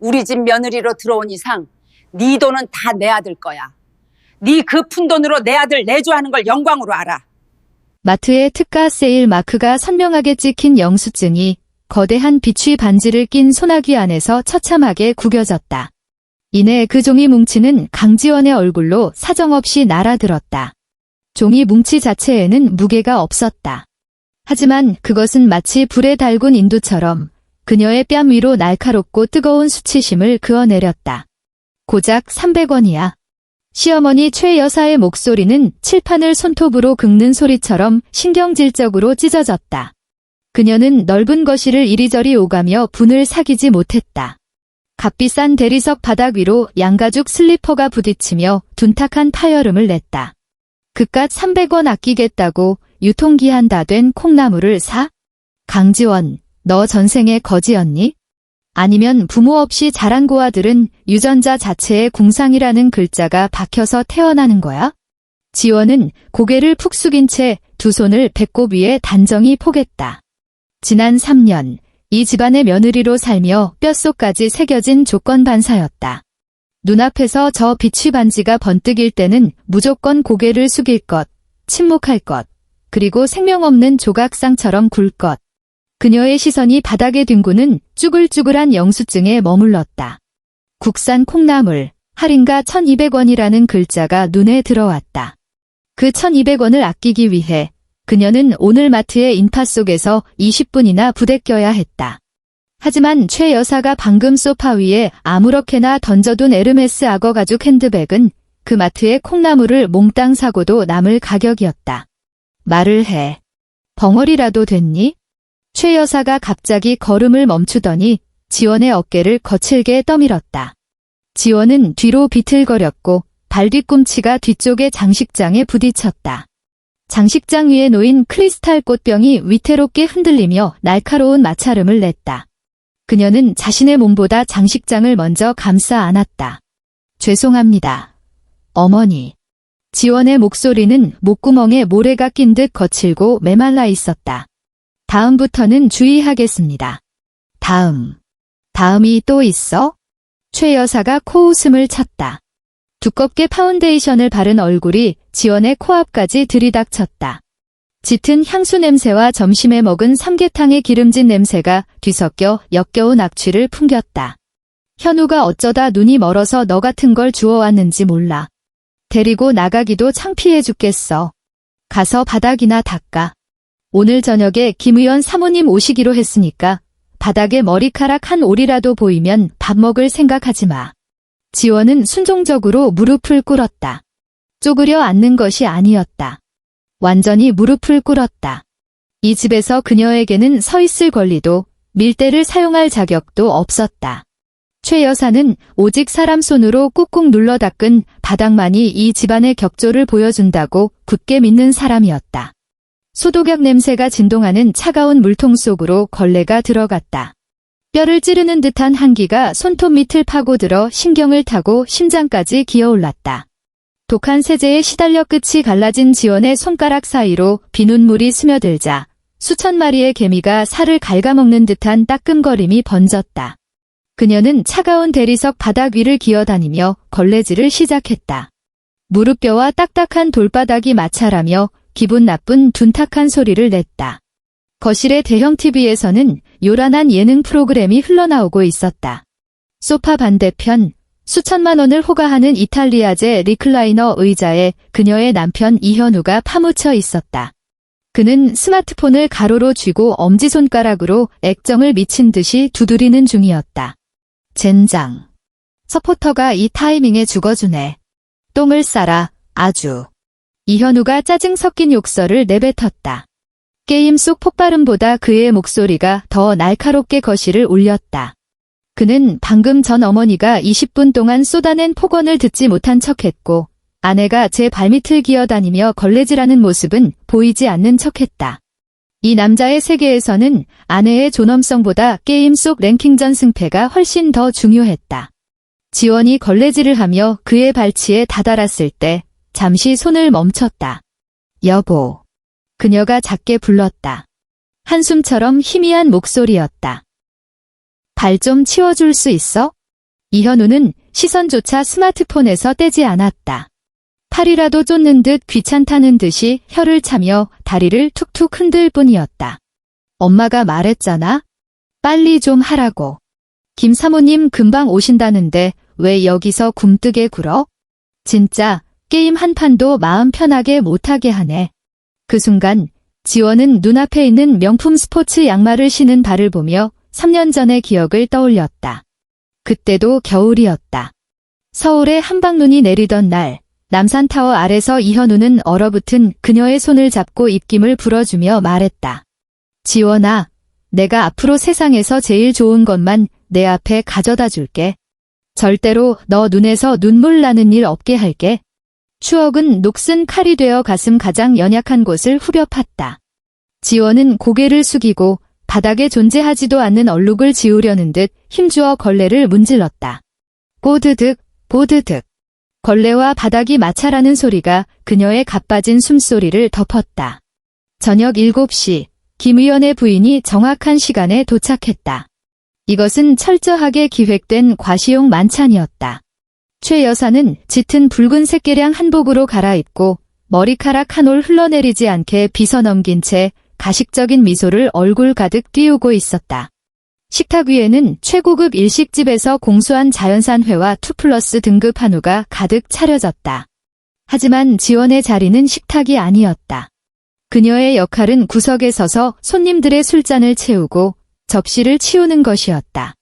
우리 집 며느리로 들어온 이상 네 돈은 다 내 아들 거야. 네 그 푼돈으로 내 아들 내조하는 걸 영광으로 알아. 마트의 특가 세일 마크가 선명하게 찍힌 영수증이 거대한 비취 반지를 낀 소나기 안에서 처참하게 구겨졌다. 이내 그 종이 뭉치는 강지원의 얼굴로 사정없이 날아들었다. 종이 뭉치 자체에는 무게가 없었다. 하지만 그것은 마치 불에 달군 인두처럼 그녀의 뺨 위로 날카롭고 뜨거운 수치심을 그어내렸다. 고작 300원이야. 시어머니 최 여사의 목소리는 칠판을 손톱으로 긁는 소리처럼 신경질적으로 찢어졌다. 그녀는 넓은 거실을 이리저리 오가며 분을 사귀지 못했다. 값비싼 대리석 바닥 위로 양가죽 슬리퍼가 부딪히며 둔탁한 파열음을 냈다. 그깟 300원 아끼겠다고 유통기한 다 된 콩나물을 사? 강지원, 너 전생에 거지였니? 아니면 부모 없이 자란 고아들은 유전자 자체에 궁상이라는 글자가 박혀서 태어나는 거야? 지원은 고개를 푹 숙인 채 두 손을 배꼽 위에 단정히 포겠다. 지난 3년, 이 집안의 며느리로 살며 뼛속까지 새겨진 조건반사였다. 눈앞에서 저 비취 반지가 번뜩일 때는 무조건 고개를 숙일 것, 침묵할 것, 그리고 생명 없는 조각상처럼 굴 것. 그녀의 시선이 바닥에 뒹구는 쭈글쭈글한 영수증에 머물렀다. 국산 콩나물, 할인가 1,200원이라는 글자가 눈에 들어왔다. 그 1,200원을 아끼기 위해 그녀는 오늘 마트의 인파 속에서 20분이나 부대껴야 했다. 하지만 최 여사가 방금 소파 위에 아무렇게나 던져둔 에르메스 악어 가죽 핸드백은 그 마트의 콩나물을 몽땅 사고도 남을 가격이었다. 말을 해. 벙어리라도 됐니? 최 여사가 갑자기 걸음을 멈추더니 지원의 어깨를 거칠게 떠밀었다. 지원은 뒤로 비틀거렸고 발 뒤꿈치가 뒤쪽의 장식장에 부딪혔다. 장식장 위에 놓인 크리스탈 꽃병이 위태롭게 흔들리며 날카로운 마찰음을 냈다. 그녀는 자신의 몸보다 장식장을 먼저 감싸 안았다. 죄송합니다. 어머니. 지원의 목소리는 목구멍에 모래가 낀 듯 거칠고 메말라 있었다. 다음부터는 주의하겠습니다. 다음이 또 있어? 최 여사가 코웃음을 쳤다. 두껍게 파운데이션을 바른 얼굴이 지원의 코앞까지 들이닥쳤다. 짙은 향수 냄새와 점심에 먹은 삼계탕의 기름진 냄새가 뒤섞여 역겨운 악취를 풍겼다. 현우가 어쩌다 눈이 멀어서 너 같은 걸 주워왔는지 몰라. 데리고 나가기도 창피해 죽겠어. 가서 바닥이나 닦아. 오늘 저녁에 김 의원 사모님 오시기로 했으니까 바닥에 머리카락 한 올이라도 보이면 밥 먹을 생각하지 마. 지원은 순종적으로 무릎을 꿇었다. 쪼그려 앉는 것이 아니었다. 완전히 무릎을 꿇었다. 이 집에서 그녀에게는 서 있을 권리도 밀대를 사용할 자격도 없었다. 최 여사는 오직 사람 손으로 꾹꾹 눌러 닦은 바닥만이 이 집안의 격조를 보여준다고 굳게 믿는 사람이었다. 소독약 냄새가 진동하는 차가운 물통 속으로 걸레가 들어갔다. 뼈를 찌르는 듯한 한기가 손톱 밑을 파고들어 신경을 타고 심장까지 기어올랐다. 독한 세제에 시달려 끝이 갈라진 지원의 손가락 사이로 비눗물이 스며들자 수천 마리의 개미가 살을 갉아먹는 듯한 따끔거림이 번졌다. 그녀는 차가운 대리석 바닥 위를 기어다니며 걸레질을 시작했다. 무릎뼈와 딱딱한 돌바닥이 마찰하며 기분 나쁜 둔탁한 소리를 냈다. 거실의 대형 TV에서는 요란한 예능 프로그램이 흘러나오고 있었다. 소파 반대편 수천만 원을 호가하는 이탈리아제 리클라이너 의자에 그녀의 남편 이현우가 파묻혀 있었다. 그는 스마트폰을 가로로 쥐고 엄지손가락으로 액정을 미친 듯이 두드리는 중이었다. 젠장. 서포터가 이 타이밍에 죽어주네. 똥을 싸라, 아주. 이현우가 짜증 섞인 욕설을 내뱉었다. 게임 속 폭발음보다 그의 목소리가 더 날카롭게 거실을 울렸다. 그는 방금 전 어머니가 20분 동안 쏟아낸 폭언을 듣지 못한 척했고 아내가 제 발밑을 기어다니며 걸레질하는 모습은 보이지 않는 척했다. 이 남자의 세계에서는 아내의 존엄성보다 게임 속 랭킹전 승패가 훨씬 더 중요했다. 지원이 걸레질을 하며 그의 발치에 다다랐을 때 잠시 손을 멈췄다. 여보. 그녀가 작게 불렀다. 한숨처럼 희미한 목소리였다. 발 좀 치워줄 수 있어? 이현우는 시선조차 스마트폰에서 떼지 않았다. 팔이라도 쫓는 듯 귀찮다는 듯이 혀를 차며 다리를 툭툭 흔들 뿐이었다. 엄마가 말했잖아. 빨리 좀 하라고. 김 사모님 금방 오신다는데 왜 여기서 굼뜨게 굴어? 진짜 게임 한 판도 마음 편하게 못하게 하네. 그 순간 지원은 눈앞에 있는 명품 스포츠 양말을 신은 발을 보며 3년 전의 기억을 떠올렸다. 그때도 겨울이었다. 서울에 한방눈이 내리던 날, 남산타워 아래서 이현우는 얼어붙은 그녀의 손을 잡고 입김을 불어주며 말했다. 지원아, 내가 앞으로 세상에서 제일 좋은 것만 내 앞에 가져다 줄게. 절대로 너 눈에서 눈물 나는 일 없게 할게. 추억은 녹슨 칼이 되어 가슴 가장 연약한 곳을 후벼 팠다. 지원은 고개를 숙이고 바닥에 존재하지도 않는 얼룩을 지우려는 듯 힘주어 걸레를 문질렀다. 꼬드득, 꼬드득. 걸레와 바닥이 마찰하는 소리가 그녀의 가빠진 숨소리를 덮었다. 저녁 7시, 김 의원의 부인이 정확한 시간에 도착했다. 이것은 철저하게 기획된 과시용 만찬이었다. 최 여사는 짙은 붉은색 개량 한복으로 갈아입고 머리카락 한 올 흘러내리지 않게 빗어넘긴 채 가식적인 미소를 얼굴 가득 띄우고 있었다. 식탁 위에는 최고급 일식집에서 공수한 자연산 회와 2플러스 등급 한우가 가득 차려졌다. 하지만 지원의 자리는 식탁이 아니었다. 그녀의 역할은 구석에 서서 손님들의 술잔을 채우고 접시를 치우는 것이었다.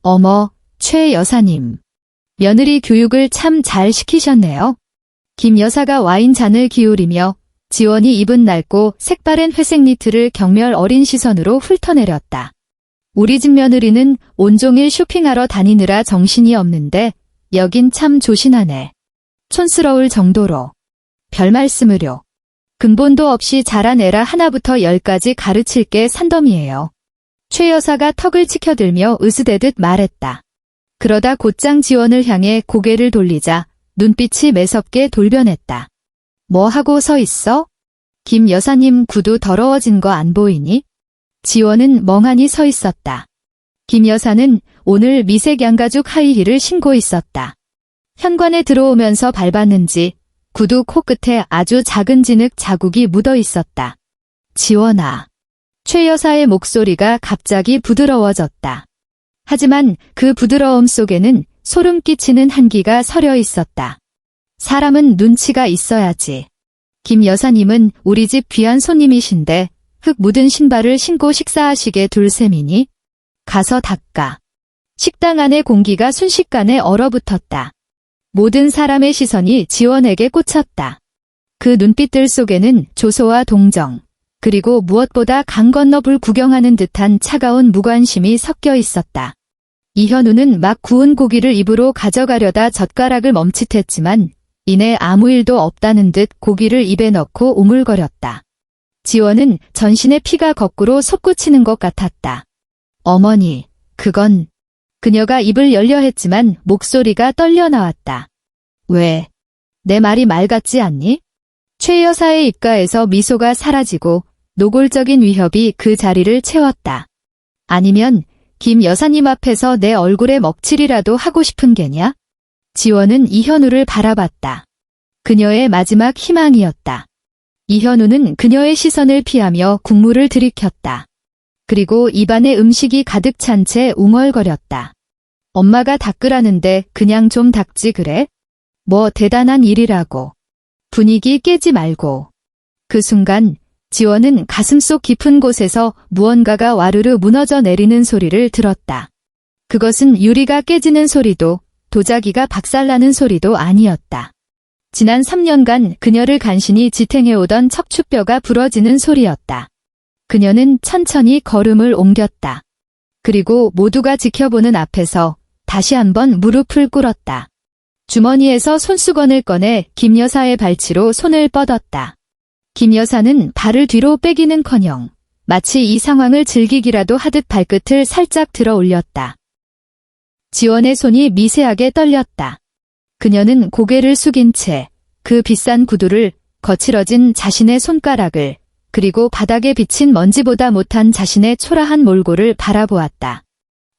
어머, 최 여사님. 며느리 교육을 참 잘 시키셨네요. 김 여사가 와인잔을 기울이며 지원이 입은 낡고 색바랜 회색 니트를 경멸 어린 시선으로 훑어내렸다. 우리 집 며느리는 온종일 쇼핑하러 다니느라 정신이 없는데 여긴 참 조신하네. 촌스러울 정도로. 별말씀을요. 근본도 없이 자란 애라 하나부터 10까지 가르칠 게 산더미예요. 최 여사가 턱을 치켜들며 으스대듯 말했다. 그러다 곧장 지원을 향해 고개를 돌리자 눈빛이 매섭게 돌변했다. 뭐 하고 서 있어? 김 여사님 구두 더러워진 거 안 보이니? 지원은 멍하니 서 있었다. 김 여사는 오늘 미색 양가죽 하이힐을 신고 있었다. 현관에 들어오면서 밟았는지 구두 코끝에 아주 작은 진흙 자국이 묻어 있었다. 지원아. 최 여사의 목소리가 갑자기 부드러워졌다. 하지만 그 부드러움 속에는 소름 끼치는 한기가 서려 있었다. 사람은 눈치가 있어야지. 김 여사님은 우리 집 귀한 손님이신데 흙 묻은 신발을 신고 식사하시게 둘 셈이니? 가서 닦아. 식당 안의 공기가 순식간에 얼어붙었다. 모든 사람의 시선이 지원에게 꽂혔다. 그 눈빛들 속에는 조소와 동정, 그리고 무엇보다 강 건너 불 구경하는 듯한 차가운 무관심이 섞여 있었다. 이현우는 막 구운 고기를 입으로 가져가려다 젓가락을 멈칫했지만 이내 아무 일도 없다는 듯 고기를 입에 넣고 오물거렸다. 지원은 전신의 피가 거꾸로 솟구치는 것 같았다. 어머니, 그건... 그녀가 입을 열려 했지만 목소리가 떨려 나왔다. 왜? 내 말이 말 같지 않니? 최 여사의 입가에서 미소가 사라지고 노골적인 위협이 그 자리를 채웠다. 아니면 김 여사님 앞에서 내 얼굴에 먹칠이라도 하고 싶은 게냐? 지원은 이현우를 바라봤다. 그녀의 마지막 희망이었다. 이현우는 그녀의 시선을 피하며 국물을 들이켰다. 그리고 입안에 음식이 가득 찬 채 웅얼거렸다. 엄마가 닦으라는데 그냥 좀 닦지 그래? 뭐 대단한 일이라고. 분위기 깨지 말고. 그 순간 지원은 가슴속 깊은 곳에서 무언가가 와르르 무너져 내리는 소리를 들었다. 그것은 유리가 깨지는 소리도 도자기가 박살나는 소리도 아니었다. 지난 3년간 그녀를 간신히 지탱해오던 척추뼈가 부러지는 소리였다. 그녀는 천천히 걸음을 옮겼다. 그리고 모두가 지켜보는 앞에서 다시 한번 무릎을 꿇었다. 주머니에서 손수건을 꺼내 김 여사의 발치로 손을 뻗었다. 김 여사는 발을 뒤로 빼기는커녕 마치 이 상황을 즐기기라도 하듯 발끝을 살짝 들어 올렸다. 지원의 손이 미세하게 떨렸다. 그녀는 고개를 숙인 채 그 비싼 구두를, 거칠어진 자신의 손가락을, 그리고 바닥에 비친 먼지보다 못한 자신의 초라한 몰골을 바라보았다.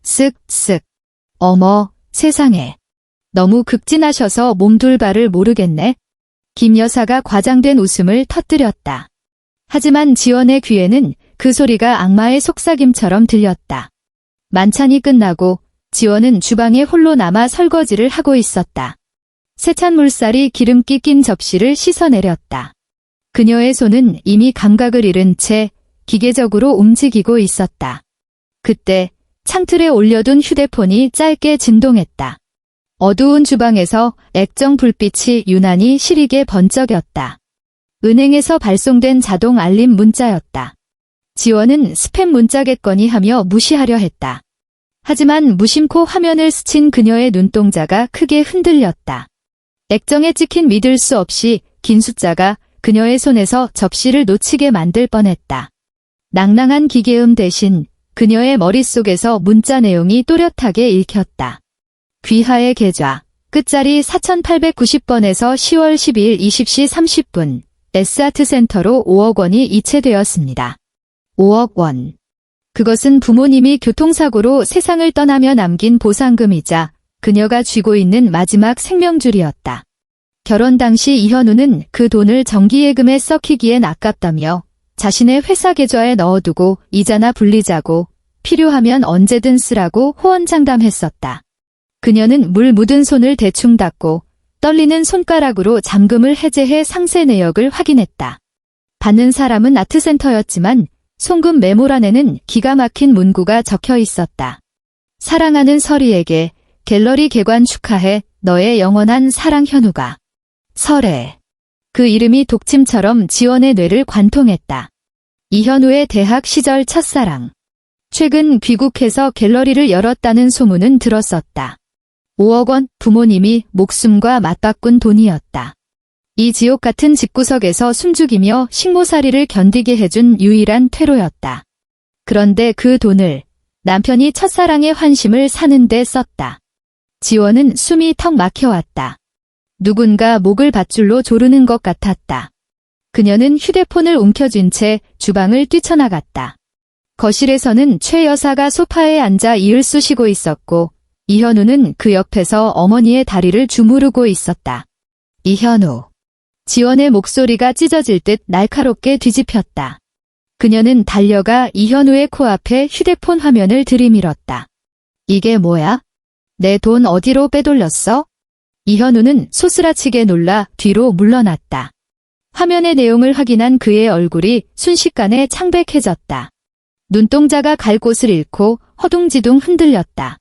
쓱쓱. 어머, 세상에. 너무 극진하셔서 몸둘 바를 모르겠네. 김 여사가 과장된 웃음을 터뜨렸다. 하지만 지원의 귀에는 그 소리가 악마의 속삭임처럼 들렸다. 만찬이 끝나고 지원은 주방에 홀로 남아 설거지를 하고 있었다. 세찬 물살이 기름기 낀 접시를 씻어내렸다. 그녀의 손은 이미 감각을 잃은 채 기계적으로 움직이고 있었다. 그때 창틀에 올려둔 휴대폰이 짧게 진동했다. 어두운 주방에서 액정 불빛이 유난히 시리게 번쩍였다. 은행에서 발송된 자동 알림 문자였다. 지원은 스팸 문자겠거니 하며 무시하려 했다. 하지만 무심코 화면을 스친 그녀의 눈동자가 크게 흔들렸다. 액정에 찍힌 믿을 수 없이 긴 숫자가 그녀의 손에서 접시를 놓치게 만들 뻔했다. 낭낭한 기계음 대신 그녀의 머릿속에서 문자 내용이 또렷하게 읽혔다. 귀하의 계좌, 끝자리 4890번에서 10월 12일 20시 30분, S아트센터로 5억 원이 이체되었습니다. 5억 원. 그것은 부모님이 교통사고로 세상을 떠나며 남긴 보상금이자 그녀가 쥐고 있는 마지막 생명줄이었다. 결혼 당시 이현우는 그 돈을 정기예금에 썩히기엔 아깝다며 자신의 회사 계좌에 넣어두고 이자나 불리자고 필요하면 언제든 쓰라고 호언장담했었다. 그녀는 물 묻은 손을 대충 닦고 떨리는 손가락으로 잠금을 해제해 상세 내역을 확인했다. 받는 사람은 아트센터였지만 송금 메모란에는 기가 막힌 문구가 적혀 있었다. 사랑하는 서리에게 갤러리 개관 축하해 너의 영원한 사랑 현우가. 설에. 그 이름이 독침처럼 지원의 뇌를 관통했다. 이현우의 대학 시절 첫사랑. 최근 귀국해서 갤러리를 열었다는 소문은 들었었다. 5억 원 부모님이 목숨과 맞바꾼 돈이었다. 이 지옥 같은 집구석에서 숨죽이며 식모살이를 견디게 해준 유일한 퇴로였다. 그런데 그 돈을 남편이 첫사랑의 환심을 사는 데 썼다. 지원은 숨이 턱 막혀왔다. 누군가 목을 밧줄로 조르는 것 같았다. 그녀는 휴대폰을 움켜쥔 채 주방을 뛰쳐나갔다. 거실에서는 최 여사가 소파에 앉아 이을 쑤시고 있었고 이현우는 그 옆에서 어머니의 다리를 주무르고 있었다. 이현우. 지원의 목소리가 찢어질 듯 날카롭게 뒤집혔다. 그녀는 달려가 이현우의 코앞에 휴대폰 화면을 들이밀었다. 이게 뭐야? 내 돈 어디로 빼돌렸어? 이현우는 소스라치게 놀라 뒤로 물러났다. 화면의 내용을 확인한 그의 얼굴이 순식간에 창백해졌다. 눈동자가 갈 곳을 잃고 허둥지둥 흔들렸다.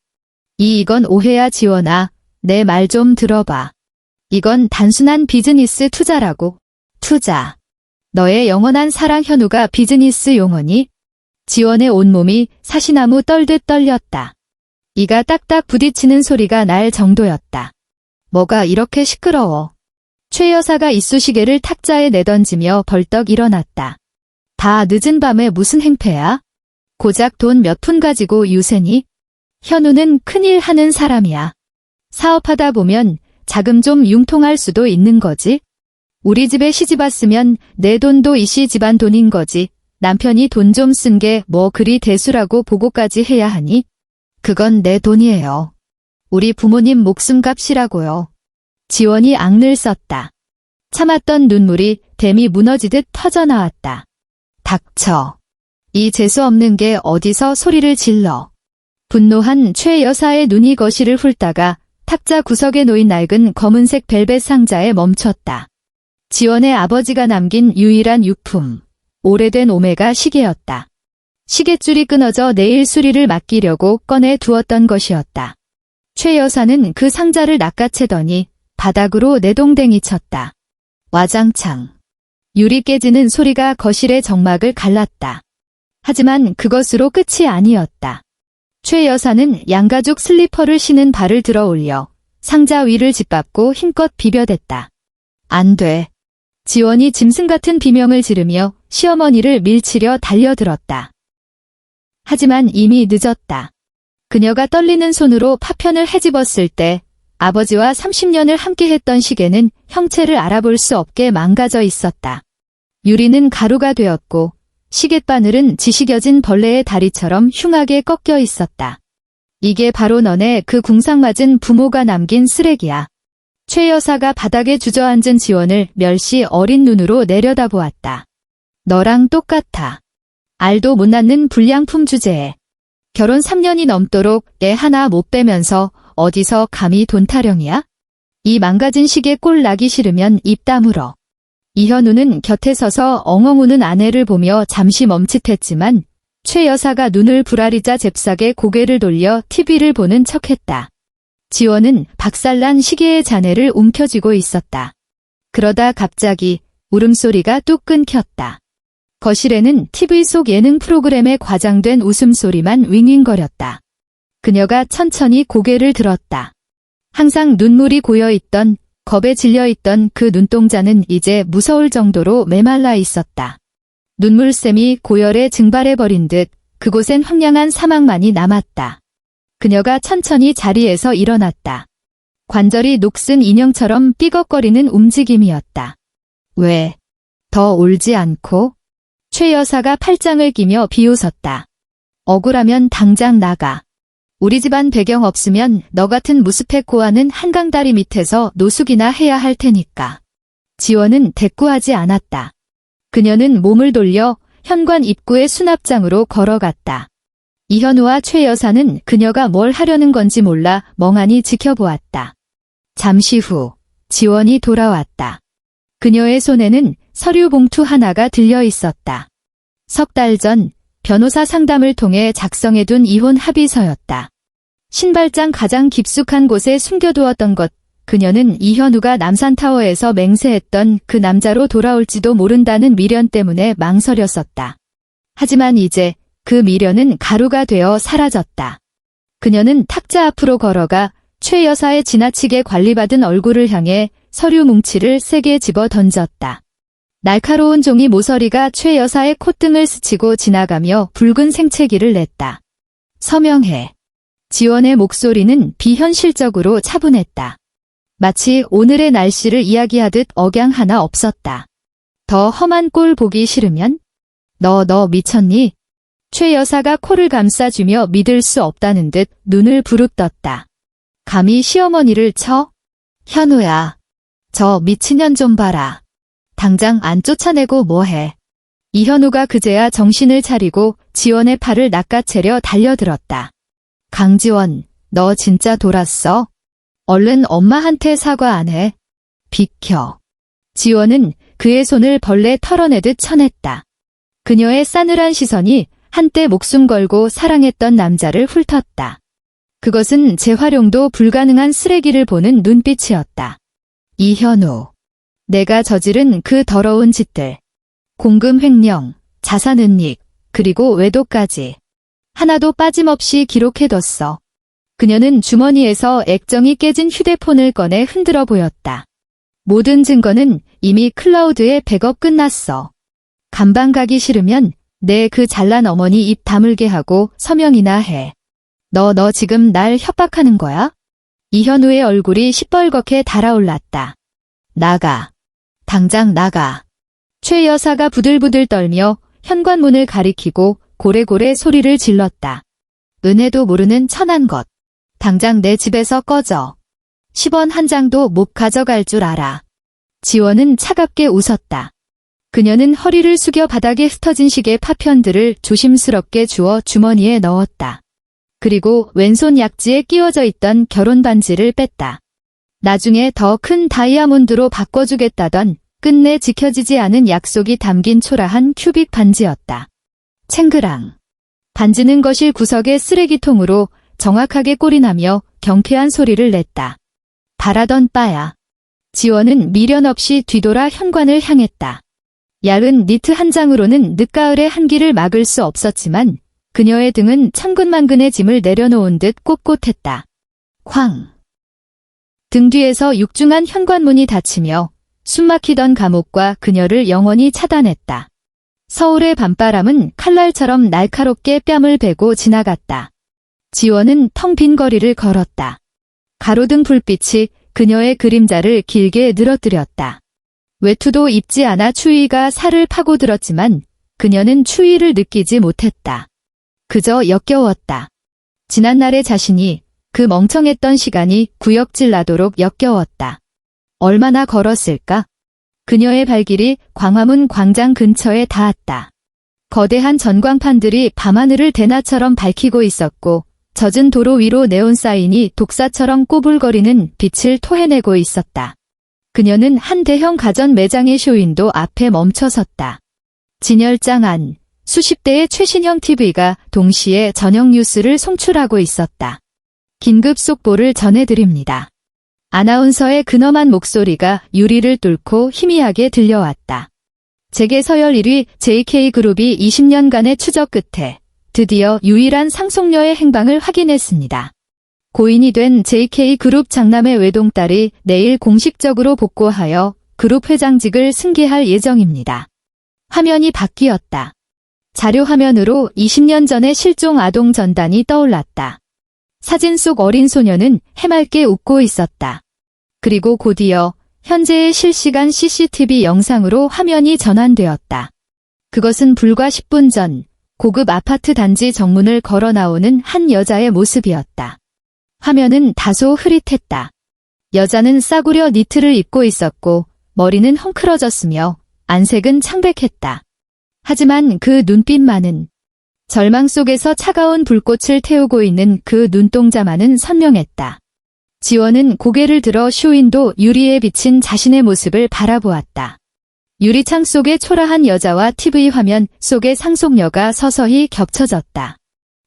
이건 오해야 지원아. 내 말 좀 들어봐. 이건 단순한 비즈니스 투자라고. 투자. 너의 영원한 사랑 현우가 비즈니스 용어니? 지원의 온몸이 사시나무 떨듯 떨렸다. 이가 딱딱 부딪히는 소리가 날 정도였다. 뭐가 이렇게 시끄러워. 최 여사가 이쑤시개를 탁자에 내던지며 벌떡 일어났다. 다 늦은 밤에 무슨 행패야? 고작 돈 몇 푼 가지고 유세니? 현우는 큰일 하는 사람이야. 사업하다 보면 자금 좀 융통할 수도 있는 거지. 우리 집에 시집 왔으면 내 돈도 이씨 집안 돈인 거지. 남편이 돈 좀 쓴 게 뭐 그리 대수라고 보고까지 해야 하니? 그건 내 돈이에요. 우리 부모님 목숨값이라고요. 지원이 악를 썼다. 참았던 눈물이 댐이 무너지듯 터져나왔다. 닥쳐. 이 재수없는 게 어디서 소리를 질러. 분노한 최 여사의 눈이 거실을 훑다가 탁자 구석에 놓인 낡은 검은색 벨벳 상자에 멈췄다. 지원의 아버지가 남긴 유일한 유품, 오래된 오메가 시계였다. 시계줄이 끊어져 내일 수리를 맡기려고 꺼내 두었던 것이었다. 최 여사는 그 상자를 낚아채더니 바닥으로 내동댕이 쳤다. 와장창. 유리 깨지는 소리가 거실의 정막을 갈랐다. 하지만 그것으로 끝이 아니었다. 최 여사는 양가죽 슬리퍼를 신은 발을 들어 올려 상자 위를 짓밟고 힘껏 비벼댔다. 안 돼. 지원이 짐승 같은 비명을 지르며 시어머니를 밀치려 달려들었다. 하지만 이미 늦었다. 그녀가 떨리는 손으로 파편을 헤집었을 때 아버지와 30년을 함께했던 시계는 형체를 알아볼 수 없게 망가져 있었다. 유리는 가루가 되었고 시계바늘은 지식여진 벌레의 다리처럼 흉하게 꺾여 있었다. 이게 바로 너네 그 궁상맞은 부모가 남긴 쓰레기야. 최 여사가 바닥에 주저앉은 지원을 멸시 어린 눈으로 내려다보았다. 너랑 똑같아. 알도 못 낳는 불량품 주제에. 결혼 3년이 넘도록 애 하나 못 빼면서 어디서 감히 돈 타령이야? 이 망가진 시기에 꼴 나기 싫으면 입 다물어. 이현우는 곁에 서서 엉엉 우는 아내를 보며 잠시 멈칫했지만 최 여사가 눈을 부라리자 잽싸게 고개를 돌려 TV를 보는 척했다. 지원은 박살난 시계의 잔해를 움켜쥐고 있었다. 그러다 갑자기 울음소리가 뚝 끊겼다. 거실에는 TV 속 예능 프로그램에 과장된 웃음소리만 윙윙거렸다. 그녀가 천천히 고개를 들었다. 항상 눈물이 고여있던, 겁에 질려있던 그 눈동자는 이제 무서울 정도로 메말라 있었다. 눈물샘이 고열에 증발해버린 듯 그곳엔 황량한 사막만이 남았다. 그녀가 천천히 자리에서 일어났다. 관절이 녹슨 인형처럼 삐걱거리는 움직임이었다. 왜? 더 울지 않고? 최 여사가 팔짱을 끼며 비웃었다. 억울하면 당장 나가. 우리 집안 배경 없으면 너 같은 무스펙 고아는 한강다리 밑에서 노숙이나 해야 할 테니까. 지원은 대꾸하지 않았다. 그녀는 몸을 돌려 현관 입구의 수납장으로 걸어갔다. 이현우와 최 여사는 그녀가 뭘 하려는 건지 몰라 멍하니 지켜보았다. 잠시 후 지원이 돌아왔다. 그녀의 손에는 서류 봉투 하나가 들려 있었다. 석 달 전 변호사 상담을 통해 작성해둔 이혼 합의서였다. 신발장 가장 깊숙한 곳에 숨겨두었던 것, 그녀는 이현우가 남산타워에서 맹세했던 그 남자로 돌아올지도 모른다는 미련 때문에 망설였었다. 하지만 이제 그 미련은 가루가 되어 사라졌다. 그녀는 탁자 앞으로 걸어가 최 여사의 지나치게 관리받은 얼굴을 향해 서류 뭉치를 세게 집어 던졌다. 날카로운 종이 모서리가 최 여사의 콧등을 스치고 지나가며 붉은 생채기를 냈다. 서명해. 지원의 목소리는 비현실적으로 차분했다. 마치 오늘의 날씨를 이야기하듯 억양 하나 없었다. 더 험한 꼴 보기 싫으면? 너 미쳤니? 최 여사가 코를 감싸주며 믿을 수 없다는 듯 눈을 부릅떴다. 감히 시어머니를 쳐? 현우야. 저 미친년 좀 봐라. 당장 안 쫓아내고 뭐해. 이현우가 그제야 정신을 차리고 지원의 팔을 낚아채려 달려들었다. 강지원, 너 진짜 돌았어? 얼른 엄마한테 사과 안 해. 비켜. 지원은 그의 손을 벌레 털어내듯 쳐냈다. 그녀의 싸늘한 시선이 한때 목숨 걸고 사랑했던 남자를 훑었다. 그것은 재활용도 불가능한 쓰레기를 보는 눈빛이었다. 이현우. 내가 저지른 그 더러운 짓들. 공금 횡령, 자산 은닉, 그리고 외도까지. 하나도 빠짐없이 기록해뒀어. 그녀는 주머니에서 액정이 깨진 휴대폰을 꺼내 흔들어 보였다. 모든 증거는 이미 클라우드에 백업 끝났어. 감방 가기 싫으면 내 그 잘난 어머니 입 다물게 하고 서명이나 해. 너 지금 날 협박하는 거야? 이현우의 얼굴이 시뻘겋게 달아올랐다. 나가. 당장 나가. 최 여사가 부들부들 떨며 현관문을 가리키고 고래고래 소리를 질렀다. 은혜도 모르는 천한 것. 당장 내 집에서 꺼져. 10원 한 장도 못 가져갈 줄 알아. 지원은 차갑게 웃었다. 그녀는 허리를 숙여 바닥에 흩어진 시계 파편들을 조심스럽게 주워 주머니에 넣었다. 그리고 왼손 약지에 끼워져 있던 결혼 반지를 뺐다. 나중에 더 큰 다이아몬드로 바꿔주겠다던 끝내 지켜지지 않은 약속이 담긴 초라한 큐빅 반지였다. 챙그랑. 반지는 거실 구석의 쓰레기통으로 정확하게 꼴이나며 경쾌한 소리를 냈다. 바라던 바야. 지원은 미련 없이 뒤돌아 현관을 향했다. 얇은 니트 한 장으로는 늦가을의 한기를 막을 수 없었지만 그녀의 등은 천근만근의 짐을 내려놓은 듯 꼿꼿했다. 쾅. 등 뒤에서 육중한 현관문이 닫히며 숨막히던 감옥과 그녀를 영원히 차단했다. 서울의 밤바람은 칼날처럼 날카롭게 뺨을 베고 지나갔다. 지원은 텅 빈 거리를 걸었다. 가로등 불빛이 그녀의 그림자를 길게 늘어뜨렸다. 외투도 입지 않아 추위가 살을 파고들었지만 그녀는 추위를 느끼지 못했다. 그저 역겨웠다. 지난날의 자신이 그 멍청했던 시간이 구역질 나도록 역겨웠다. 얼마나 걸었을까? 그녀의 발길이 광화문 광장 근처에 닿았다. 거대한 전광판들이 밤하늘을 대낮처럼 밝히고 있었고 젖은 도로 위로 네온 사인이 독사처럼 꼬불거리는 빛을 토해내고 있었다. 그녀는 한 대형 가전 매장의 쇼윈도 앞에 멈춰섰다. 진열장 안 수십 대의 최신형 TV가 동시에 저녁 뉴스를 송출하고 있었다. 긴급 속보를 전해드립니다. 아나운서의 근엄한 목소리가 유리를 뚫고 희미하게 들려왔다. 재계 서열 1위 JK그룹이 20년간의 추적 끝에 드디어 유일한 상속녀의 행방을 확인했습니다. 고인이 된 JK그룹 장남의 외동딸이 내일 공식적으로 복구하여 그룹 회장직을 승계할 예정입니다. 화면이 바뀌었다. 자료 화면으로 20년 전의 실종 아동 전단이 떠올랐다. 사진 속 어린 소녀는 해맑게 웃고 있었다. 그리고 곧이어 현재의 실시간 CCTV 영상으로 화면이 전환되었다. 그것은 불과 10분 전 고급 아파트 단지 정문을 걸어 나오는 한 여자의 모습이었다. 화면은 다소 흐릿했다. 여자는 싸구려 니트를 입고 있었고 머리는 헝클어졌으며 안색은 창백했다. 하지만 그 눈빛만은 절망 속에서 차가운 불꽃을 태우고 있는 그 눈동자만은 선명했다. 지원은 고개를 들어 쇼윈도 유리에 비친 자신의 모습을 바라보았다. 유리창 속에 초라한 여자와 TV 화면 속의 상속녀가 서서히 겹쳐졌다.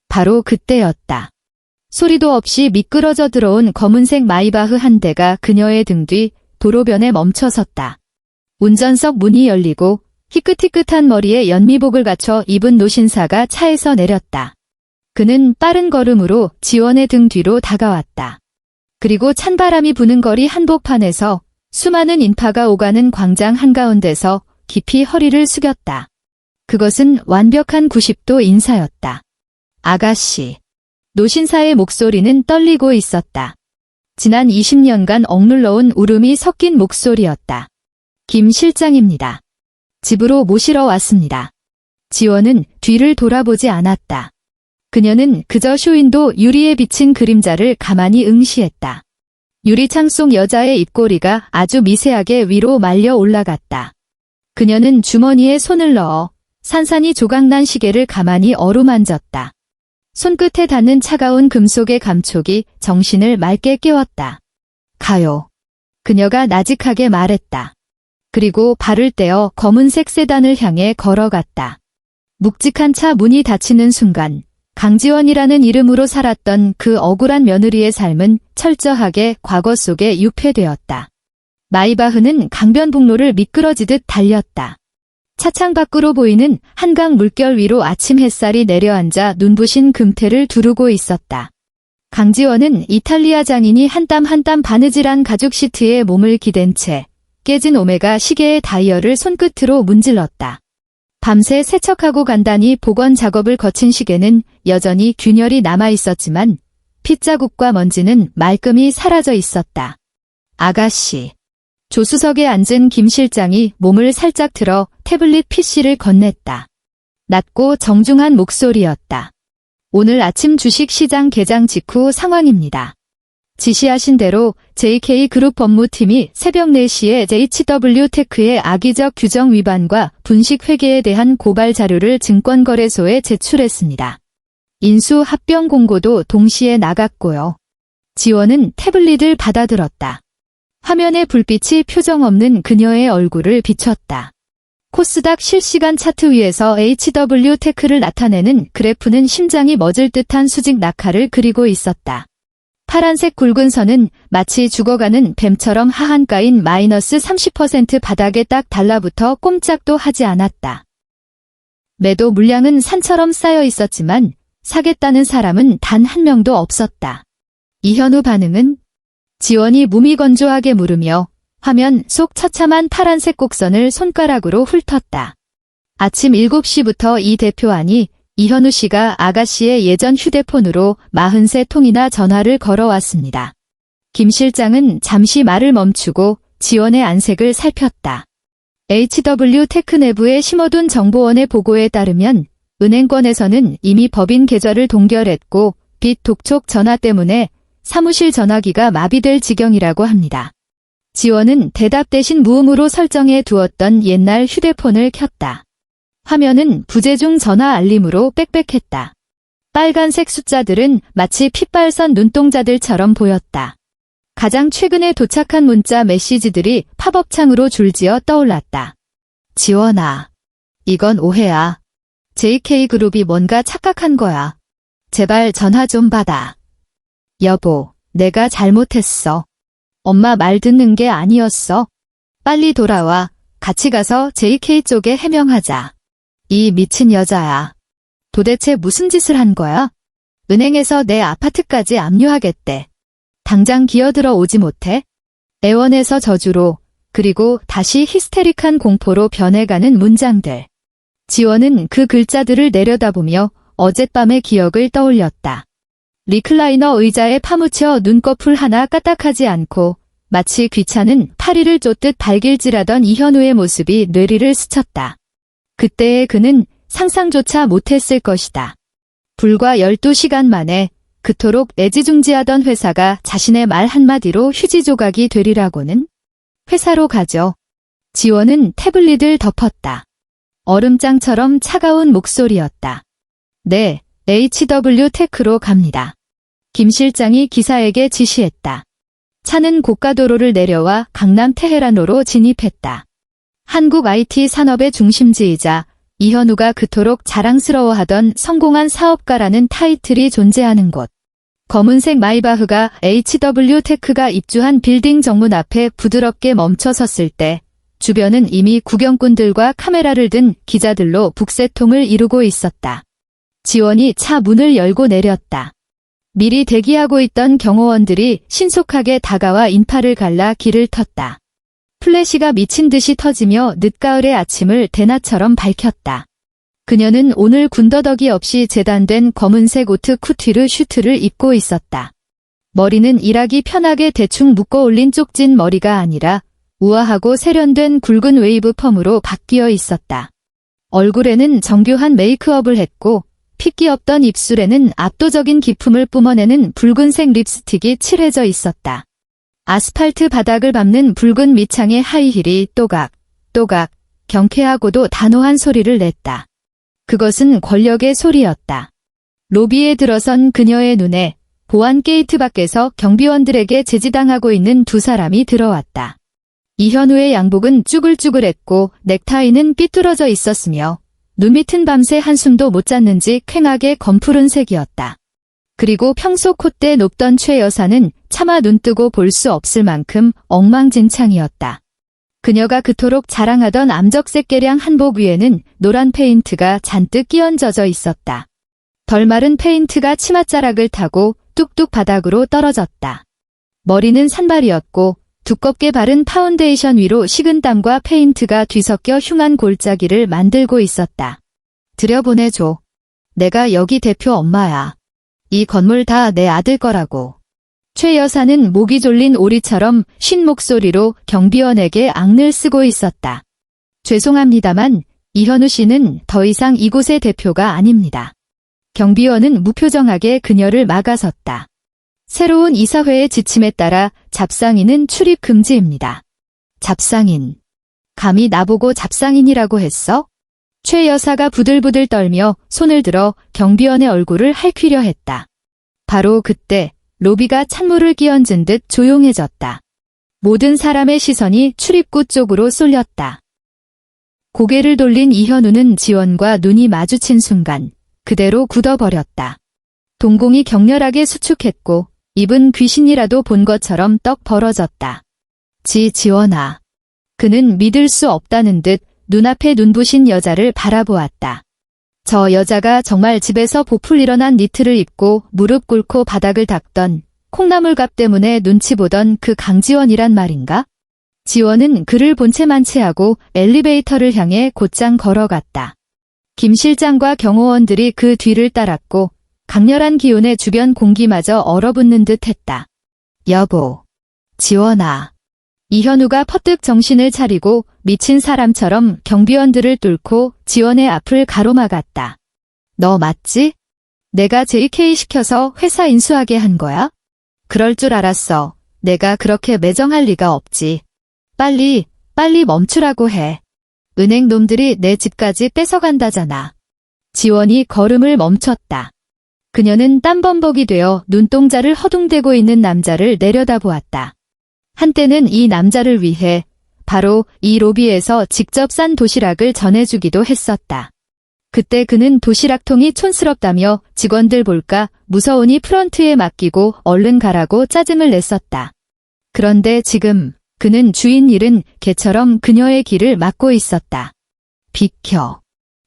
바로 그때였다. 소리도 없이 미끄러져 들어온 검은색 마이바흐 한 대가 그녀의 등 뒤 도로변에 멈춰섰다. 운전석 문이 열리고 희끗희끗한 머리에 연미복을 갖춰 입은 노신사가 차에서 내렸다. 그는 빠른 걸음으로 지원의 등 뒤로 다가왔다. 그리고 찬바람이 부는 거리 한복판에서 수많은 인파가 오가는 광장 한가운데서 깊이 허리를 숙였다. 그것은 완벽한 90도 인사였다. 아가씨. 노신사의 목소리는 떨리고 있었다. 지난 20년간 억눌러온 울음이 섞인 목소리였다. 김 실장입니다. 집으로 모시러 왔습니다. 지원은 뒤를 돌아보지 않았다. 그녀는 그저 쇼윈도 유리에 비친 그림자를 가만히 응시했다. 유리창 속 여자의 입꼬리가 아주 미세하게 위로 말려 올라갔다. 그녀는 주머니에 손을 넣어 산산이 조각난 시계를 가만히 어루만졌다. 손끝에 닿는 차가운 금속의 감촉이 정신을 맑게 깨웠다. 가요. 그녀가 나직하게 말했다. 그리고 발을 떼어 검은색 세단을 향해 걸어갔다. 묵직한 차 문이 닫히는 순간 강지원이라는 이름으로 살았던 그 억울한 며느리의 삶은 철저하게 과거 속에 유폐되었다. 마이바흐는 강변북로를 미끄러지듯 달렸다. 차창 밖으로 보이는 한강 물결 위로 아침 햇살이 내려앉아 눈부신 금태를 두르고 있었다. 강지원은 이탈리아 장인이 한 땀 한 땀 바느질한 가죽 시트에 몸을 기댄 채 깨진 오메가 시계의 다이얼을 손끝으로 문질렀다. 밤새 세척하고 간단히 복원 작업을 거친 시계는 여전히 균열이 남아있었지만 핏자국과 먼지는 말끔히 사라져 있었다. 아가씨. 조수석에 앉은 김 실장이 몸을 살짝 틀어 태블릿 PC를 건넸다. 낮고 정중한 목소리였다. 오늘 아침 주식시장 개장 직후 상황입니다. 지시하신 대로 JK그룹 법무팀이 새벽 4시에 HW테크의 악의적 규정 위반과 분식 회계에 대한 고발 자료를 증권거래소에 제출했습니다. 인수 합병 공고도 동시에 나갔고요. 지원은 태블릿을 받아들었다. 화면의 불빛이 표정 없는 그녀의 얼굴을 비췄다. 코스닥 실시간 차트 위에서 HW테크를 나타내는 그래프는 심장이 멎을 듯한 수직 낙하를 그리고 있었다. 파란색 굵은 선은 마치 죽어가는 뱀처럼 하한가인 마이너스 30% 바닥에 딱 달라붙어 꼼짝도 하지 않았다. 매도 물량은 산처럼 쌓여 있었지만 사겠다는 사람은 단 한 명도 없었다. 이현우 반응은? 지원이 무미건조하게 물으며 화면 속 처참한 파란색 곡선을 손가락으로 훑었다. 아침 7시부터 이 대표안이 이현우 씨가 아가씨의 예전 휴대폰으로 43통이나 전화를 걸어왔습니다. 김 실장은 잠시 말을 멈추고 지원의 안색을 살폈다. HW테크 내부에 심어둔 정보원의 보고에 따르면 은행권에서는 이미 법인 계좌를 동결했고 빛 독촉 전화 때문에 사무실 전화기가 마비될 지경이라고 합니다. 지원은 대답 대신 무음으로 설정해 두었던 옛날 휴대폰을 켰다. 화면은 부재중 전화 알림으로 빽빽했다. 빨간색 숫자들은 마치 핏발선 눈동자들처럼 보였다. 가장 최근에 도착한 문자 메시지들이 팝업창으로 줄지어 떠올랐다. 지원아, 이건 오해야. JK그룹이 뭔가 착각한 거야. 제발 전화 좀 받아. 여보, 내가 잘못했어. 엄마 말 듣는 게 아니었어. 빨리 돌아와. 같이 가서 JK 쪽에 해명하자. 이 미친 여자야. 도대체 무슨 짓을 한 거야? 은행에서 내 아파트까지 압류하겠대. 당장 기어들어 오지 못해? 애원에서 저주로, 그리고 다시 히스테릭한 공포로 변해가는 문장들. 지원은 그 글자들을 내려다보며 어젯밤의 기억을 떠올렸다. 리클라이너 의자에 파묻혀 눈꺼풀 하나 까딱하지 않고 마치 귀찮은 파리를 쫓듯 발길질하던 이현우의 모습이 뇌리를 스쳤다. 그때의 그는 상상조차 못했을 것이다. 불과 12시간 만에 그토록 애지중지하던 회사가 자신의 말 한마디로 휴지 조각이 되리라고는? 회사로 가죠. 지원은 태블릿을 덮었다. 얼음장처럼 차가운 목소리였다. 네, HW테크로 갑니다. 김 실장이 기사에게 지시했다. 차는 고가도로를 내려와 강남 테헤란로로 진입했다. 한국 IT 산업의 중심지이자 이현우가 그토록 자랑스러워하던 성공한 사업가라는 타이틀이 존재하는 곳. 검은색 마이바흐가 HW테크가 입주한 빌딩 정문 앞에 부드럽게 멈춰 섰을 때 주변은 이미 구경꾼들과 카메라를 든 기자들로 북새통을 이루고 있었다. 지원이 차 문을 열고 내렸다. 미리 대기하고 있던 경호원들이 신속하게 다가와 인파를 갈라 길을 텄다. 플래시가 미친 듯이 터지며 늦가을의 아침을 대낮처럼 밝혔다. 그녀는 오늘 군더더기 없이 재단된 검은색 오트 쿠티르 슈트를 입고 있었다. 머리는 일하기 편하게 대충 묶어 올린 쪽진 머리가 아니라 우아하고 세련된 굵은 웨이브 펌으로 바뀌어 있었다. 얼굴에는 정교한 메이크업을 했고 핏기 없던 입술에는 압도적인 기품을 뿜어내는 붉은색 립스틱이 칠해져 있었다. 아스팔트 바닥을 밟는 붉은 밑창의 하이힐이 또각, 또각, 경쾌하고도 단호한 소리를 냈다. 그것은 권력의 소리였다. 로비에 들어선 그녀의 눈에 보안 게이트 밖에서 경비원들에게 제지당하고 있는 두 사람이 들어왔다. 이현우의 양복은 쭈글쭈글했고 넥타이는 삐뚤어져 있었으며 눈밑은 밤새 한숨도 못 잤는지 퀭하게 검푸른 색이었다. 그리고 평소 콧대 높던 최 여사는 차마 눈뜨고 볼 수 없을 만큼 엉망진창이었다. 그녀가 그토록 자랑하던 암적색 개량 한복 위에는 노란 페인트가 잔뜩 끼얹어져 있었다. 덜 마른 페인트가 치맛자락을 타고 뚝뚝 바닥으로 떨어졌다. 머리는 산발이었고 두껍게 바른 파운데이션 위로 식은땀과 페인트가 뒤섞여 흉한 골짜기를 만들고 있었다. 들여보내줘. 내가 여기 대표 엄마야. 이 건물 다 내 아들 거라고. 최 여사는 목이 졸린 오리처럼 쉰 목소리로 경비원에게 앙을 쓰고 있었다. 죄송합니다만 이현우 씨는 더 이상 이곳의 대표가 아닙니다. 경비원은 무표정하게 그녀를 막아섰다. 새로운 이사회의 지침에 따라 잡상인은 출입 금지입니다. 잡상인. 감히 나보고 잡상인이라고 했어? 최 여사가 부들부들 떨며 손을 들어 경비원의 얼굴을 핥히려 했다. 바로 그때 로비가 찬물을 끼얹은 듯 조용해졌다. 모든 사람의 시선이 출입구 쪽으로 쏠렸다. 고개를 돌린 이현우는 지원과 눈이 마주친 순간 그대로 굳어버렸다. 동공이 격렬하게 수축했고 입은 귀신이라도 본 것처럼 떡 벌어졌다. 지원아. 그는 믿을 수 없다는 듯 눈앞에 눈부신 여자를 바라보았다. 저 여자가 정말 집에서 보풀 일어난 니트를 입고 무릎 꿇고 바닥을 닦던 콩나물갑 때문에 눈치 보던 그 강지원이란 말인가? 지원은 그를 본 채 만취하고 엘리베이터를 향해 곧장 걸어갔다. 김 실장과 경호원들이 그 뒤를 따랐고 강렬한 기운에 주변 공기마저 얼어붙는 듯 했다. 여보. 지원아. 이현우가 퍼뜩 정신을 차리고 미친 사람처럼 경비원들을 뚫고 지원의 앞을 가로막았다. 너 맞지? 내가 JK 시켜서 회사 인수하게 한 거야? 그럴 줄 알았어. 내가 그렇게 매정할 리가 없지. 빨리 멈추라고 해. 은행 놈들이 내 집까지 뺏어간다잖아. 지원이 걸음을 멈췄다. 그녀는 땀범벅이 되어 눈동자를 허둥대고 있는 남자를 내려다보았다. 한때는 이 남자를 위해 바로 이 로비에서 직접 싼 도시락을 전해주기도 했었다. 그때 그는 도시락통이 촌스럽다며 직원들 볼까 무서우니 프런트에 맡기고 얼른 가라고 짜증을 냈었다. 그런데 지금 그는 주인 잃은 개처럼 그녀의 길을 막고 있었다. 비켜.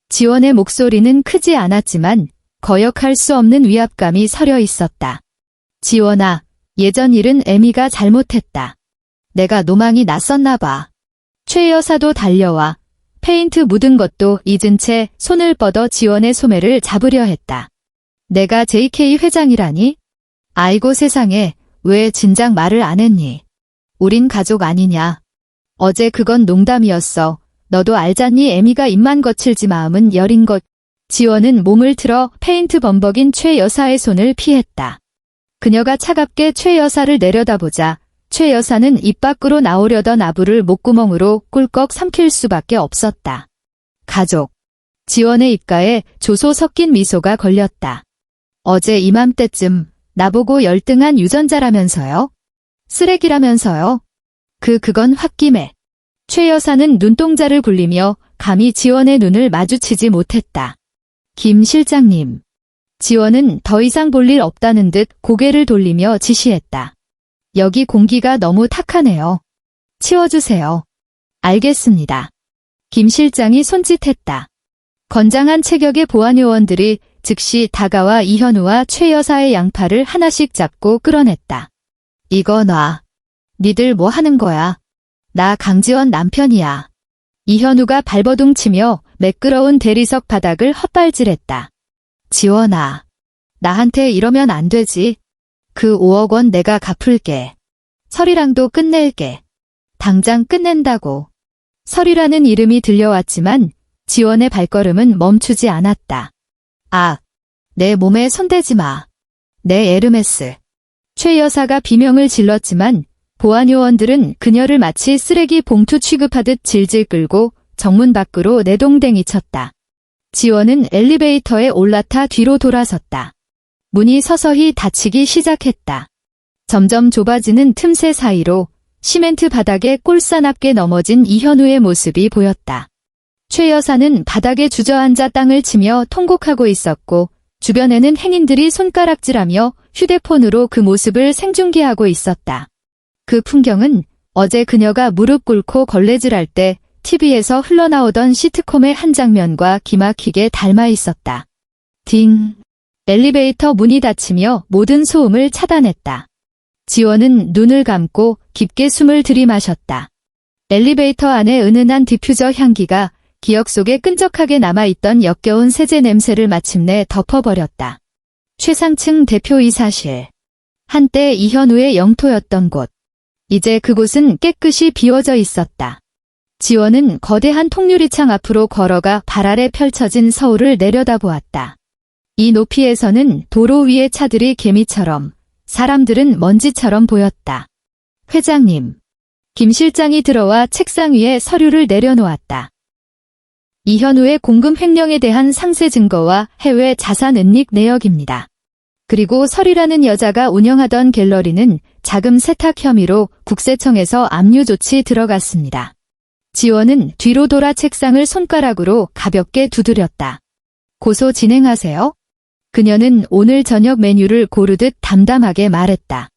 지원의 목소리는 크지 않았지만 거역할 수 없는 위압감이 서려 있었다. 지원아, 예전 일은 애미가 잘못했다. 내가 노망이 났었나 봐. 최 여사도 달려와 페인트 묻은 것도 잊은 채 손을 뻗어 지원의 소매를 잡으려 했다. 내가 JK 회장이라니? 아이고 세상에, 왜 진작 말을 안 했니? 우린 가족 아니냐? 어제 그건 농담이었어. 너도 알잖니 애미가 입만 거칠지 마음은 여린 것. 지원은 몸을 틀어 페인트 범벅인 최 여사의 손을 피했다. 그녀가 차갑게 최 여사를 내려다보자 최 여사는 입 밖으로 나오려던 아부를 목구멍으로 꿀꺽 삼킬 수밖에 없었다. 가족. 지원의 입가에 조소 섞인 미소가 걸렸다. 어제 이맘때쯤 나보고 열등한 유전자라면서요? 쓰레기라면서요? 그건 홧김에. 최 여사는 눈동자를 굴리며 감히 지원의 눈을 마주치지 못했다. 김 실장님. 지원은 더 이상 볼 일 없다는 듯 고개를 돌리며 지시했다. 여기 공기가 너무 탁하네요. 치워주세요. 알겠습니다. 김 실장이 손짓했다. 건장한 체격의 보안요원들이 즉시 다가와 이현우와 최 여사의 양팔을 하나씩 잡고 끌어냈다. 이거 놔. 니들 뭐 하는 거야? 나 강지원 남편이야. 이현우가 발버둥 치며 매끄러운 대리석 바닥을 헛발질했다. 지원아. 나한테 이러면 안 되지. 그 5억 원 내가 갚을게. 설이랑도 끝낼게. 당장 끝낸다고. 설이라는 이름이 들려왔지만 지원의 발걸음은 멈추지 않았다. 아, 내 몸에 손대지 마. 내 에르메스. 최 여사가 비명을 질렀지만 보안요원들은 그녀를 마치 쓰레기 봉투 취급하듯 질질 끌고 정문 밖으로 내동댕이 쳤다. 지원은 엘리베이터에 올라타 뒤로 돌아섰다. 문이 서서히 닫히기 시작했다. 점점 좁아지는 틈새 사이로 시멘트 바닥에 꼴사납게 넘어진 이현우의 모습이 보였다. 최 여사는 바닥에 주저앉아 땅을 치며 통곡하고 있었고 주변에는 행인들이 손가락질하며 휴대폰으로 그 모습을 생중계하고 있었다. 그 풍경은 어제 그녀가 무릎 꿇고 걸레질할 때 TV에서 흘러나오던 시트콤의 한 장면과 기막히게 닮아 있었다. 딩. 엘리베이터 문이 닫히며 모든 소음을 차단했다. 지원은 눈을 감고 깊게 숨을 들이마셨다. 엘리베이터 안에 은은한 디퓨저 향기가 기억 속에 끈적하게 남아있던 역겨운 세제 냄새를 마침내 덮어버렸다. 최상층 대표이사실. 한때 이현우의 영토였던 곳. 이제 그곳은 깨끗이 비워져 있었다. 지원은 거대한 통유리창 앞으로 걸어가 발 아래 펼쳐진 서울을 내려다보았다. 이 높이에서는 도로 위의 차들이 개미처럼, 사람들은 먼지처럼 보였다. 회장님. 김 실장이 들어와 책상 위에 서류를 내려놓았다. 이현우의 공금 횡령에 대한 상세 증거와 해외 자산 은닉 내역입니다. 그리고 설이라는 여자가 운영하던 갤러리는 자금 세탁 혐의로 국세청에서 압류 조치 들어갔습니다. 지원은 뒤로 돌아 책상을 손가락으로 가볍게 두드렸다. 고소 진행하세요. 그녀는 오늘 저녁 메뉴를 고르듯 담담하게 말했다.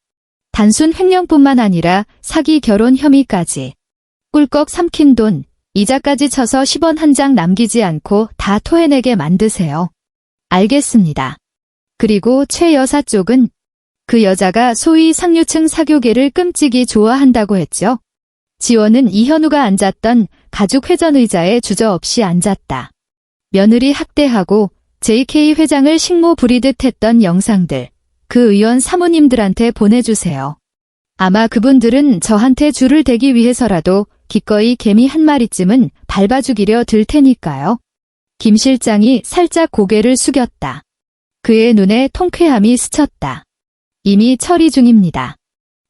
단순 횡령뿐만 아니라 사기 결혼 혐의까지. 꿀꺽 삼킨 돈, 이자까지 쳐서 10원 한 장 남기지 않고 다 토해내게 만드세요. 알겠습니다. 그리고 최 여사 쪽은 그 여자가 소위 상류층 사교계를 끔찍이 좋아한다고 했죠. 지원은 이현우가 앉았던 가죽 회전 의자에 주저없이 앉았다. 며느리 학대하고 JK 회장을 식모 부리듯 했던 영상들, 그 의원 사모님들한테 보내주세요. 아마 그분들은 저한테 줄을 대기 위해서라도 기꺼이 개미 한 마리쯤은 밟아 죽이려 들 테니까요. 김 실장이 살짝 고개를 숙였다. 그의 눈에 통쾌함이 스쳤다. 이미 처리 중입니다.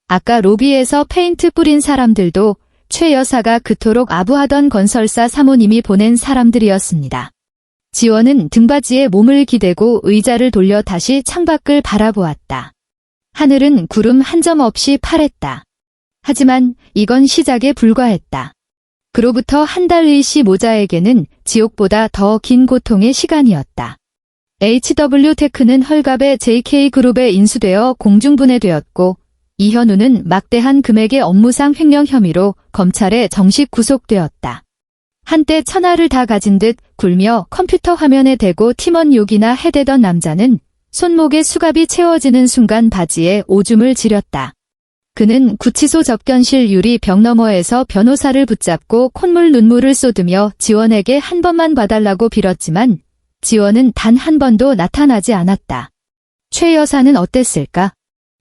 아까 로비에서 페인트 뿌린 사람들도 최 여사가 그토록 아부하던 건설사 사모님이 보낸 사람들이었습니다. 지원은 등받이에 몸을 기대고 의자를 돌려 다시 창밖을 바라보았다. 하늘은 구름 한 점 없이 파랬다. 하지만 이건 시작에 불과했다. 그로부터 한 달의 시 모자에게는 지옥보다 더 긴 고통의 시간이었다. HW테크는 헐갑의 JK그룹에 인수되어 공중분해되었고 이현우는 막대한 금액의 업무상 횡령 혐의로 검찰에 정식 구속되었다. 한때 천하를 다 가진 듯 굴며 컴퓨터 화면에 대고 팀원 욕이나 해대던 남자는 손목에 수갑이 채워지는 순간 바지에 오줌을 지렸다. 그는 구치소 접견실 유리 벽 너머에서 변호사를 붙잡고 콧물 눈물을 쏟으며 지원에게 한 번만 봐달라고 빌었지만 지원은 단 한 번도 나타나지 않았다. 최 여사는 어땠을까?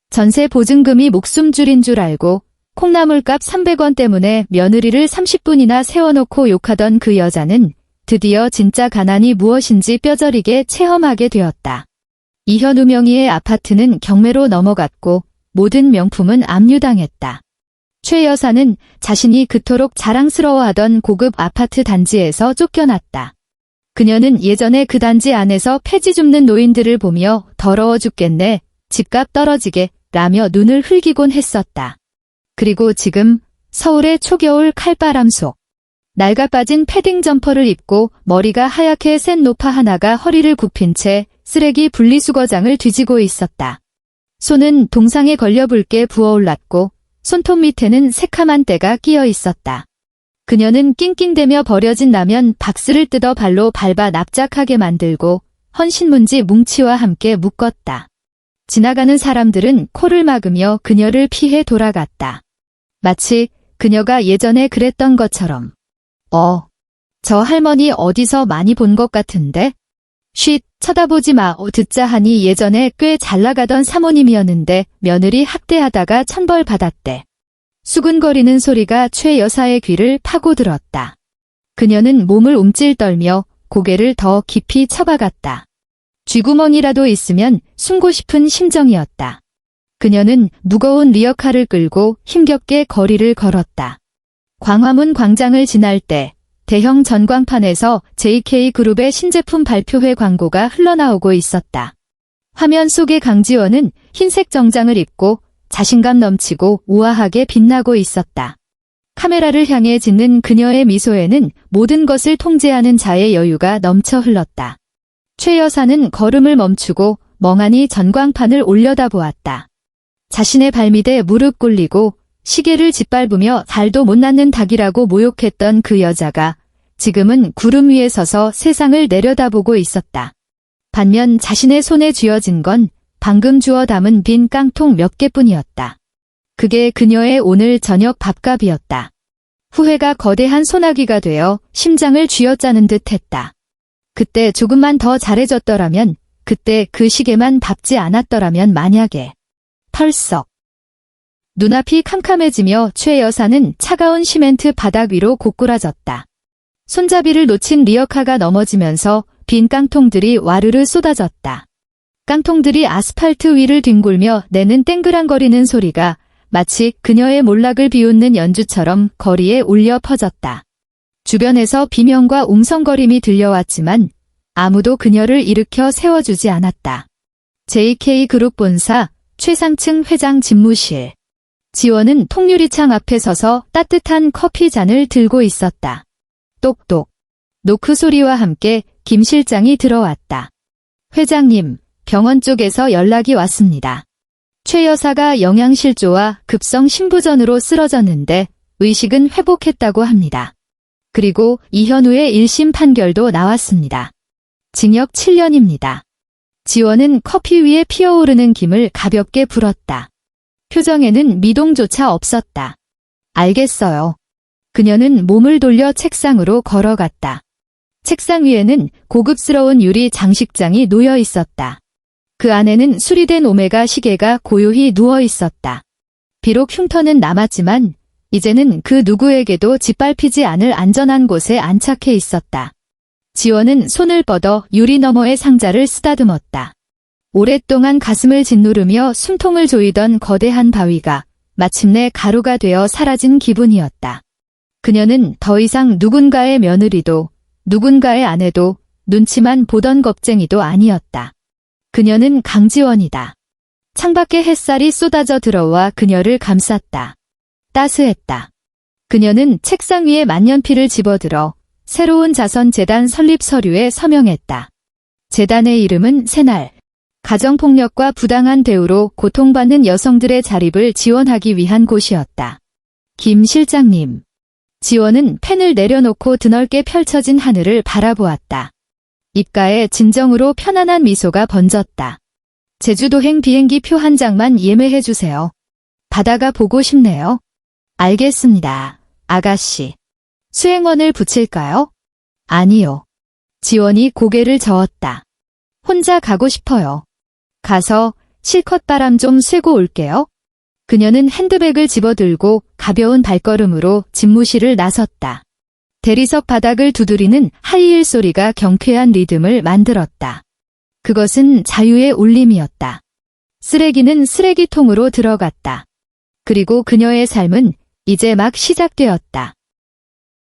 전세 보증금이 목숨줄인 줄 알고 콩나물값 300원 때문에 며느리를 30분이나 세워놓고 욕하던 그 여자는 드디어 진짜 가난이 무엇인지 뼈저리게 체험하게 되었다. 이현우 명의의 아파트는 경매로 넘어갔고 모든 명품은 압류당했다. 최 여사는 자신이 그토록 자랑스러워하던 고급 아파트 단지에서 쫓겨났다. 그녀는 예전에 그 단지 안에서 폐지 줍는 노인들을 보며 더러워 죽겠네, 집값 떨어지게 라며 눈을 흘기곤 했었다. 그리고 지금 서울의 초겨울 칼바람 속 낡아빠진 패딩 점퍼를 입고 머리가 하얗게 센 노파 하나가 허리를 굽힌 채 쓰레기 분리수거장을 뒤지고 있었다. 손은 동상에 걸려 붉게 부어올랐고 손톱 밑에는 새카만 때가 끼어 있었다. 그녀는 낑낑대며 버려진 라면 박스를 뜯어 발로 밟아 납작하게 만들고 헌신문지 뭉치와 함께 묶었다. 지나가는 사람들은 코를 막으며 그녀를 피해 돌아갔다. 마치 그녀가 예전에 그랬던 것처럼. 저 할머니 어디서 많이 본 것 같은데? 쉿, 쳐다보지 마. 듣자 하니 예전에 꽤 잘나가던 사모님이었는데 며느리 학대하다가 천벌 받았대. 수근거리는 소리가 최 여사의 귀를 파고들었다. 그녀는 몸을 움찔떨며 고개를 더 깊이 쳐박았다. 쥐구멍이라도 있으면 숨고 싶은 심정이었다. 그녀는 무거운 리어카를 끌고 힘겹게 거리를 걸었다. 광화문 광장을 지날 때 대형 전광판에서 JK그룹의 신제품 발표회 광고가 흘러나오고 있었다. 화면 속의 강지원은 흰색 정장을 입고 자신감 넘치고 우아하게 빛나고 있었다. 카메라를 향해 짓는 그녀의 미소에는 모든 것을 통제하는 자의 여유가 넘쳐 흘렀다. 최 여사는 걸음을 멈추고 멍하니 전광판을 올려다보았다. 자신의 발밑에 무릎 꿇리고 시계를 짓밟으며 달도 못 낳는 닭이라고 모욕했던 그 여자가 지금은 구름 위에 서서 세상을 내려다보고 있었다. 반면 자신의 손에 쥐어진 건 방금 주워 담은 빈 깡통 몇 개뿐이었다. 그게 그녀의 오늘 저녁 밥값이었다. 후회가 거대한 소나기가 되어 심장을 쥐어짜는 듯 했다. 그때 조금만 더 잘해줬더라면, 그때 그 시계만 밟지 않았더라면 만약에. 펄썩. 눈앞이 캄캄해지며 최 여사는 차가운 시멘트 바닥 위로 고꾸라졌다. 손잡이를 놓친 리어카가 넘어지면서 빈 깡통들이 와르르 쏟아졌다. 깡통들이 아스팔트 위를 뒹굴며 내는 땡그랑거리는 소리가 마치 그녀의 몰락을 비웃는 연주처럼 거리에 울려 퍼졌다. 주변에서 비명과 웅성거림이 들려왔지만 아무도 그녀를 일으켜 세워주지 않았다. JK그룹 본사 최상층 회장 집무실. 지원은 통유리창 앞에 서서 따뜻한 커피 잔을 들고 있었다. 똑똑. 노크 소리와 함께 김 실장이 들어왔다. 회장님, 병원 쪽에서 연락이 왔습니다. 최 여사가 영양실조와 급성 심부전으로 쓰러졌는데 의식은 회복했다고 합니다. 그리고 이현우의 1심 판결도 나왔습니다. 징역 7년입니다. 지원은 커피 위에 피어오르는 김을 가볍게 불었다. 표정에는 미동조차 없었다. 알겠어요. 그녀는 몸을 돌려 책상으로 걸어갔다. 책상 위에는 고급스러운 유리 장식장이 놓여 있었다. 그 안에는 수리된 오메가 시계가 고요히 누워 있었다. 비록 흉터는 남았지만 이제는 그 누구에게도 짓밟히지 않을 안전한 곳에 안착해 있었다. 지원은 손을 뻗어 유리 너머의 상자를 쓰다듬었다. 오랫동안 가슴을 짓누르며 숨통을 조이던 거대한 바위가 마침내 가루가 되어 사라진 기분이었다. 그녀는 더 이상 누군가의 며느리도 누군가의 아내도 눈치만 보던 겁쟁이도 아니었다. 그녀는 강지원이다. 창밖에 햇살이 쏟아져 들어와 그녀를 감쌌다. 따스했다. 그녀는 책상 위에 만년필을 집어들어 새로운 자선재단 설립 서류에 서명했다. 재단의 이름은 새날. 가정폭력과 부당한 대우로 고통받는 여성들의 자립을 지원하기 위한 곳이었다. 김 실장님. 지원은 펜을 내려놓고 드넓게 펼쳐진 하늘을 바라보았다. 입가에 진정으로 편안한 미소가 번졌다. 제주도행 비행기 표 한 장만 예매해주세요. 바다가 보고 싶네요. 알겠습니다, 아가씨. 수행원을 붙일까요? 아니요. 지원이 고개를 저었다. 혼자 가고 싶어요. 가서 실컷 바람 좀 쐬고 올게요. 그녀는 핸드백을 집어들고 가벼운 발걸음으로 집무실을 나섰다. 대리석 바닥을 두드리는 하이힐 소리가 경쾌한 리듬을 만들었다. 그것은 자유의 울림이었다. 쓰레기는 쓰레기통으로 들어갔다. 그리고 그녀의 삶은 이제 막 시작되었다.